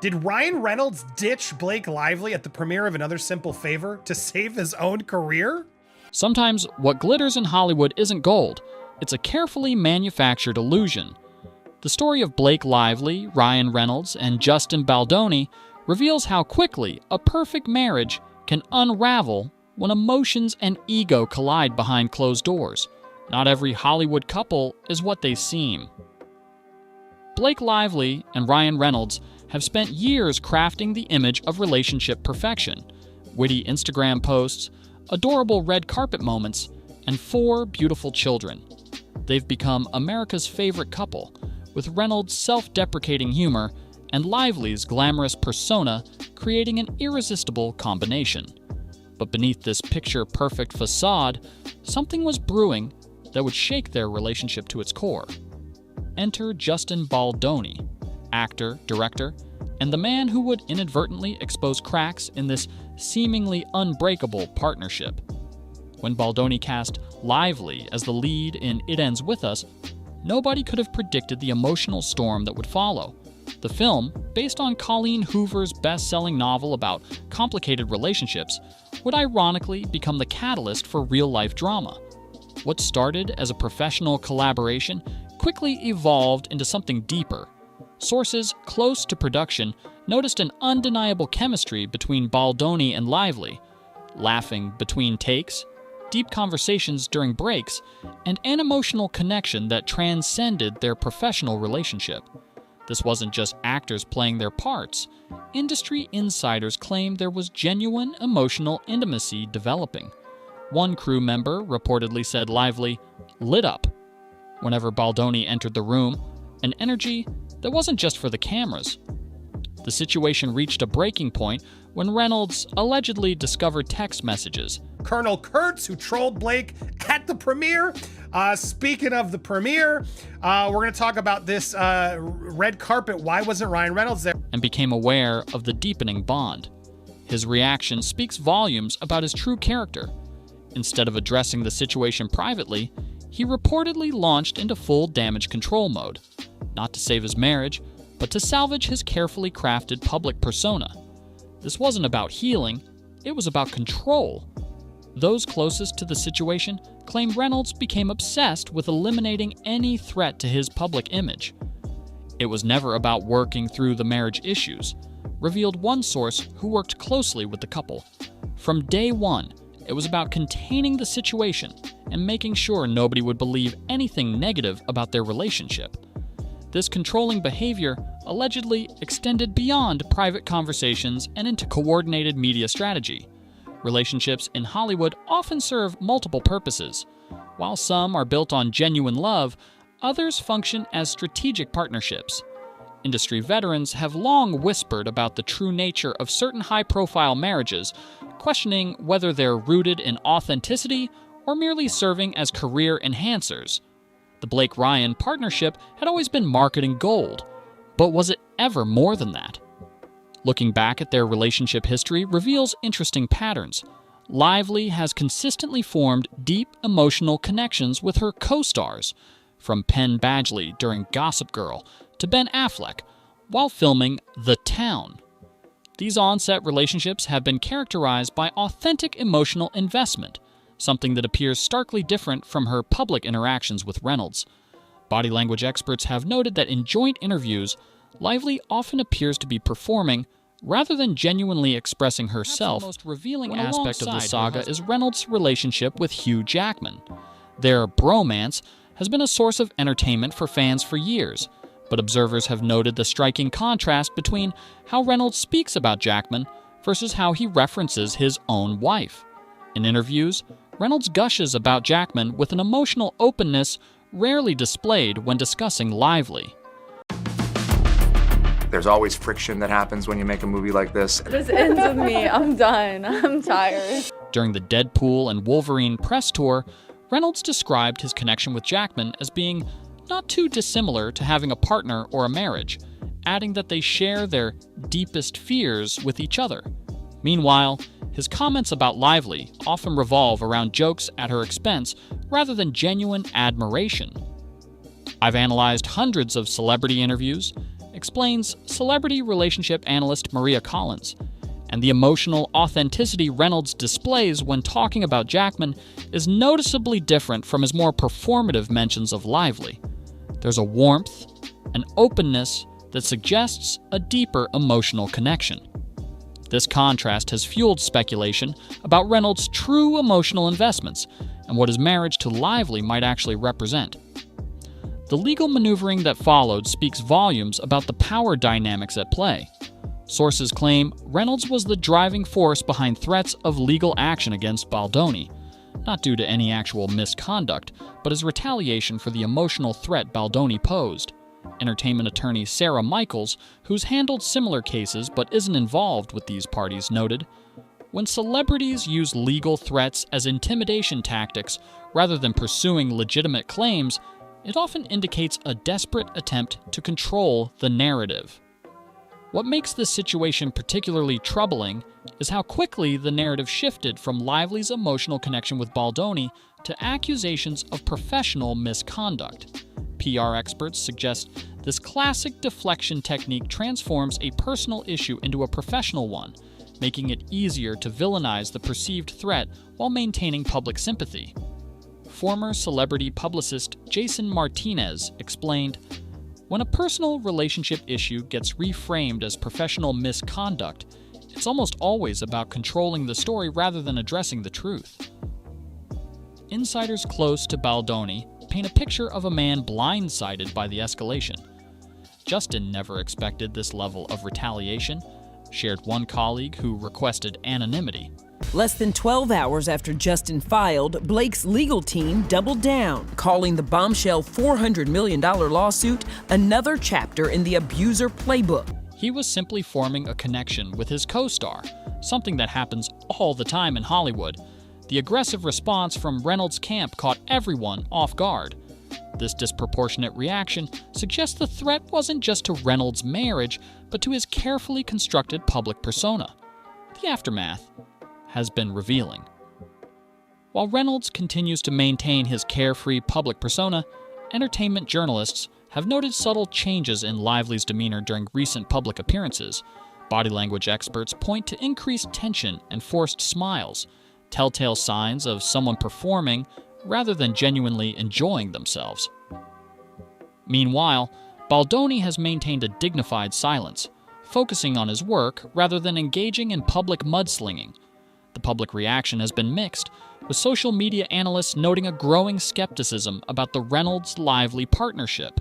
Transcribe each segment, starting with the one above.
Did Ryan Reynolds ditch Blake Lively at the premiere of Another Simple Favor to save his own career? Sometimes what glitters in Hollywood isn't gold. It's a carefully manufactured illusion. The story of Blake Lively, Ryan Reynolds, and Justin Baldoni reveals how quickly a perfect marriage can unravel when emotions and ego collide behind closed doors. Not every Hollywood couple is what they seem. Blake Lively and Ryan Reynolds have spent years crafting the image of relationship perfection. Witty Instagram posts, adorable red carpet moments, and 4 beautiful children. They've become America's favorite couple, with Reynolds' self-deprecating humor and Lively's glamorous persona creating an irresistible combination. But beneath this picture-perfect facade, something was brewing that would shake their relationship to its core. Enter Justin Baldoni, actor, director, and the man who would inadvertently expose cracks in this seemingly unbreakable partnership. When Baldoni cast Lively as the lead in It Ends With Us, nobody could have predicted the emotional storm that would follow. The film, based on Colleen Hoover's best-selling novel about complicated relationships, would ironically become the catalyst for real-life drama. What started as a professional collaboration quickly evolved into something deeper. Sources close to production noticed an undeniable chemistry between Baldoni and Lively, laughing between takes, deep conversations during breaks, and an emotional connection that transcended their professional relationship. This wasn't just actors playing their parts. Industry insiders claimed there was genuine emotional intimacy developing. One crew member reportedly said Lively lit up whenever Baldoni entered the room, an energy that wasn't just for the cameras. The situation reached a breaking point when Reynolds allegedly discovered text messages. Colonel Kurtz, who trolled Blake at the premiere. Speaking of the premiere, we're going to talk about this red carpet. Why wasn't Ryan Reynolds there? And became aware of the deepening bond. His reaction speaks volumes about his true character. Instead of addressing the situation privately, he reportedly launched into full damage control mode, not to save his marriage, but to salvage his carefully crafted public persona. This wasn't about healing, it was about control. Those closest to the situation claim Reynolds became obsessed with eliminating any threat to his public image. It was never about working through the marriage issues, revealed one source who worked closely with the couple. From day one, it was about containing the situation and making sure nobody would believe anything negative about their relationship. This controlling behavior allegedly extended beyond private conversations and into coordinated media strategy. Relationships in Hollywood often serve multiple purposes. While some are built on genuine love, others function as strategic partnerships. Industry veterans have long whispered about the true nature of certain high-profile marriages, questioning whether they're rooted in authenticity or merely serving as career enhancers. The Blake-Ryan partnership had always been marketing gold, but was it ever more than that? Looking back at their relationship history reveals interesting patterns. Lively has consistently formed deep emotional connections with her co-stars, from Penn Badgley during Gossip Girl to Ben Affleck while filming The Town. These on-set relationships have been characterized by authentic emotional investment, something that appears starkly different from her public interactions with Reynolds. Body language experts have noted that in joint interviews, Lively often appears to be performing rather than genuinely expressing herself. The most revealing aspect of the saga is Reynolds' relationship with Hugh Jackman. Their bromance has been a source of entertainment for fans for years, but observers have noted the striking contrast between how Reynolds speaks about Jackman versus how he references his own wife. In interviews, Reynolds gushes about Jackman with an emotional openness rarely displayed when discussing Lively. There's always friction that happens when you make a movie like this. This ends with me. I'm done. I'm tired. During the Deadpool and Wolverine press tour, Reynolds described his connection with Jackman as being not too dissimilar to having a partner or a marriage, adding that they share their deepest fears with each other. Meanwhile, his comments about Lively often revolve around jokes at her expense rather than genuine admiration. I've analyzed hundreds of celebrity interviews, explains celebrity relationship analyst Maria Collins. And the emotional authenticity Reynolds displays when talking about Jackman is noticeably different from his more performative mentions of Lively. There's a warmth, an openness that suggests a deeper emotional connection. This contrast has fueled speculation about Reynolds' true emotional investments and what his marriage to Lively might actually represent. The legal maneuvering that followed speaks volumes about the power dynamics at play. Sources claim Reynolds was the driving force behind threats of legal action against Baldoni, not due to any actual misconduct, but as retaliation for the emotional threat Baldoni posed. Entertainment attorney Sarah Michaels, who's handled similar cases but isn't involved with these parties, noted, "When celebrities use legal threats as intimidation tactics rather than pursuing legitimate claims, it often indicates a desperate attempt to control the narrative." What makes this situation particularly troubling is how quickly the narrative shifted from Lively's emotional connection with Baldoni to accusations of professional misconduct. PR experts suggest this classic deflection technique transforms a personal issue into a professional one, making it easier to villainize the perceived threat while maintaining public sympathy. Former celebrity publicist Jason Martinez explained, "When a personal relationship issue gets reframed as professional misconduct, it's almost always about controlling the story rather than addressing the truth." Insiders close to Baldoni paint a picture of a man blindsided by the escalation. "Justin never expected this level of retaliation," shared one colleague who requested anonymity. Less than 12 hours after Justin filed, Blake's legal team doubled down, calling the bombshell $400 million lawsuit another chapter in the abuser playbook. He was simply forming a connection with his co-star, something that happens all the time in Hollywood. The aggressive response from Reynolds' camp caught everyone off guard. This disproportionate reaction suggests the threat wasn't just to Reynolds' marriage, but to his carefully constructed public persona. The aftermath has been revealing. While Reynolds continues to maintain his carefree public persona, entertainment journalists have noted subtle changes in Lively's demeanor during recent public appearances. Body language experts point to increased tension and forced smiles, telltale signs of someone performing rather than genuinely enjoying themselves. Meanwhile, Baldoni has maintained a dignified silence, focusing on his work rather than engaging in public mudslinging. The public reaction has been mixed, with social media analysts noting a growing skepticism about the Reynolds-Lively partnership.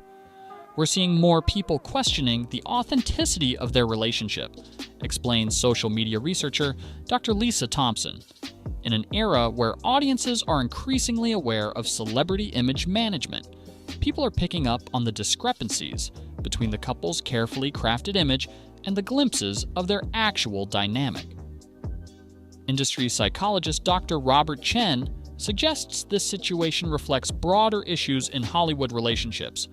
We're seeing more people questioning the authenticity of their relationship, explains social media researcher Dr. Lisa Thompson. In an era where audiences are increasingly aware of celebrity image management, people are picking up on the discrepancies between the couple's carefully crafted image and the glimpses of their actual dynamic. Industry psychologist Dr. Robert Chen suggests this situation reflects broader issues in Hollywood relationships.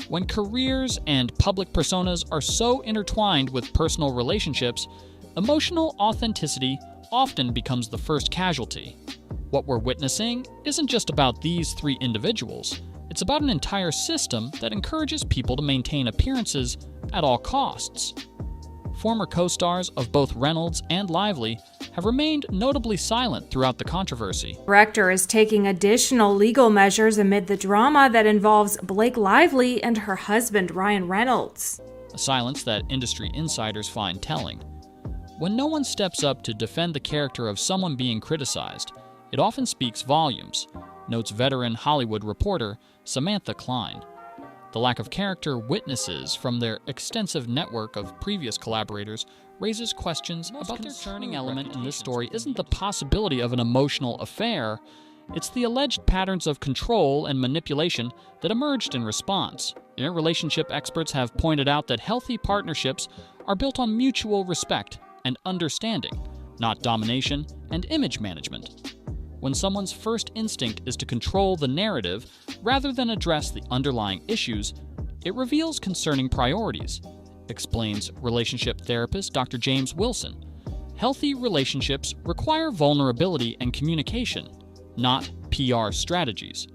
When careers and public personas are so intertwined with personal relationships, emotional authenticity often becomes the first casualty. What we're witnessing isn't just about these three individuals, it's about an entire system that encourages people to maintain appearances at all costs. Former co-stars of both Reynolds and Lively have remained notably silent throughout the controversy. Director is taking additional legal measures amid the drama that involves Blake Lively and her husband Ryan Reynolds. A silence that industry insiders find telling. When no one steps up to defend the character of someone being criticized, it often speaks volumes, notes veteran Hollywood reporter Samantha Klein. The lack of character witnesses from their extensive network of previous collaborators raises questions about their concerning element in this story isn't the possibility of an emotional affair, it's the alleged patterns of control and manipulation that emerged in response. Relationship experts have pointed out that healthy partnerships are built on mutual respect and understanding, not domination and image management. When someone's first instinct is to control the narrative rather than address the underlying issues, it reveals concerning priorities, explains relationship therapist Dr. James Wilson. Healthy relationships require vulnerability and communication, not PR strategies.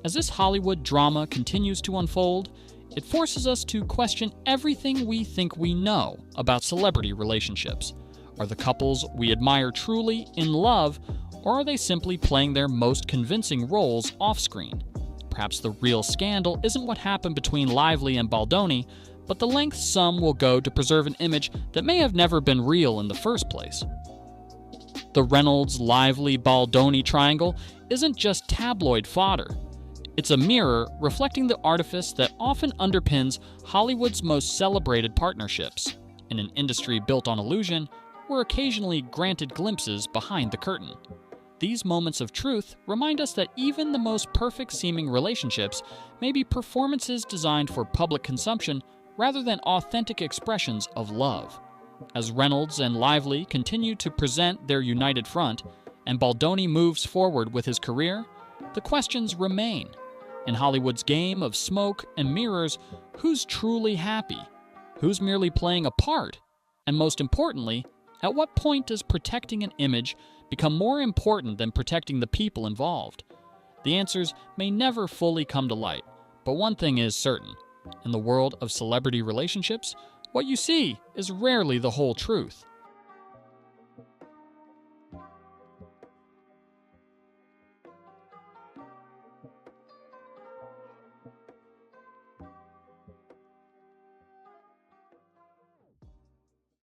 As this Hollywood drama continues to unfold, It forces us to question everything we think we know about celebrity relationships. Are the couples we admire truly in love, or are they simply playing their most convincing roles off-screen? Perhaps the real scandal isn't what happened between Lively and Baldoni, but the lengths some will go to preserve an image that may have never been real in the first place. The Reynolds-Lively-Baldoni triangle isn't just tabloid fodder. It's a mirror reflecting the artifice that often underpins Hollywood's most celebrated partnerships. In an industry built on illusion, we're occasionally granted glimpses behind the curtain. These moments of truth remind us that even the most perfect-seeming relationships may be performances designed for public consumption rather than authentic expressions of love. As Reynolds and Lively continue to present their united front, and Baldoni moves forward with his career, the questions remain. In Hollywood's game of smoke and mirrors, who's truly happy? Who's merely playing a part? And most importantly, at what point does protecting an image become more important than protecting the people involved? The answers may never fully come to light, but one thing is certain. In the world of celebrity relationships, what you see is rarely the whole truth.